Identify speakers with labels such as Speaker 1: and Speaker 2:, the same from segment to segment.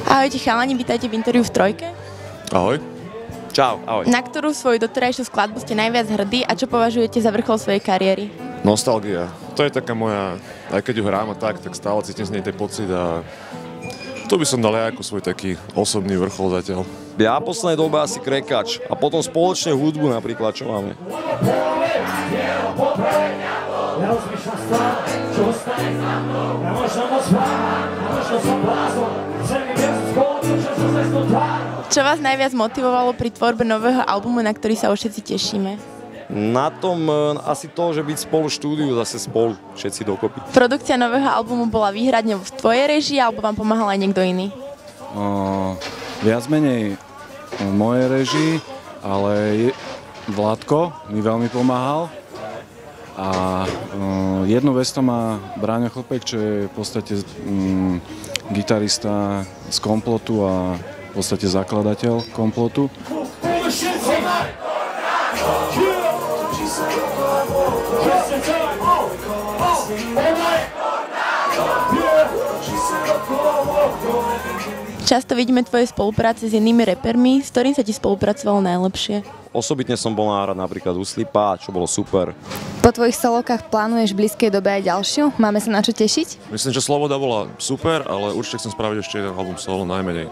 Speaker 1: Ahojte chalani, vítajte v interviu v Trojke.
Speaker 2: Ahoj. Čau, ahoj.
Speaker 1: Na ktorú svoju doterajšiu skladbu ste najviac hrdí a čo považujete za vrchol svojej kariéry?
Speaker 2: Nostalgia. To je taká moja, aj keď ju hrám a tak stále cítim z nej ten pocit a to by som dal aj ako svoj taký osobný vrchol zatiaľ.
Speaker 3: Ja v poslednej dobe asi Krekač a potom spoločne hudbu napríklad, čo máme.
Speaker 1: Čo vás najviac motivovalo pri tvorbe nového albumu, na ktorý sa už všetci tešíme?
Speaker 3: Na tom asi to, že byť spolu v štúdiu, zase spolu, všetci dokopy.
Speaker 1: Produkcia nového albumu bola výhradne v tvojej režii, alebo vám pomáhal aj niekto iný?
Speaker 4: Viac menej v mojej režii, ale Vládko mi veľmi pomáhal. A jednu vec to má Bráňo Chlpek, čo je v podstate gitarista z Komplotu a v podstate zakladateľ Komplotu.
Speaker 1: Často vidíme tvoje spolupráce s inými repermi, s ktorým sa ti spolupracovalo najlepšie.
Speaker 3: Osobitne som bol nahrať napríklad u Slipa, čo bolo super.
Speaker 5: Po tvojich solokách plánuješ v blízkej dobe aj ďalšiu? Máme sa na čo tešiť?
Speaker 2: Myslím, že Sloboda bola super, ale určite chcem spraviť ešte jeden album solo, najmenej.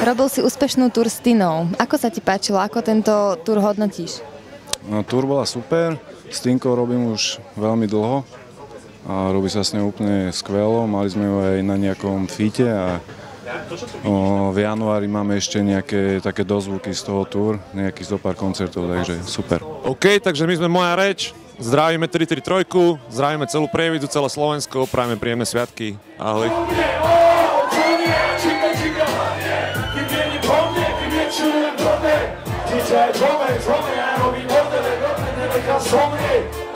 Speaker 5: Robil si úspešnú túr s Tinou. Ako sa ti páčilo? Ako tento túr hodnotíš?
Speaker 4: Túr bola super. S Tinkou robím už veľmi dlho a robí sa s ňou úplne skvelo. Mali sme ju aj na nejakom fite a v januári máme ešte nejaké také dozvuky z toho túr, nejakých zopár koncertov, takže super.
Speaker 2: OK, takže my sme Moja reč, zdravíme 333, zdravíme celú Prievidzu, celé Slovensko, prajeme príjemné sviatky. Ahoj.
Speaker 6: DJ, drum it, I know we know that they never got so many.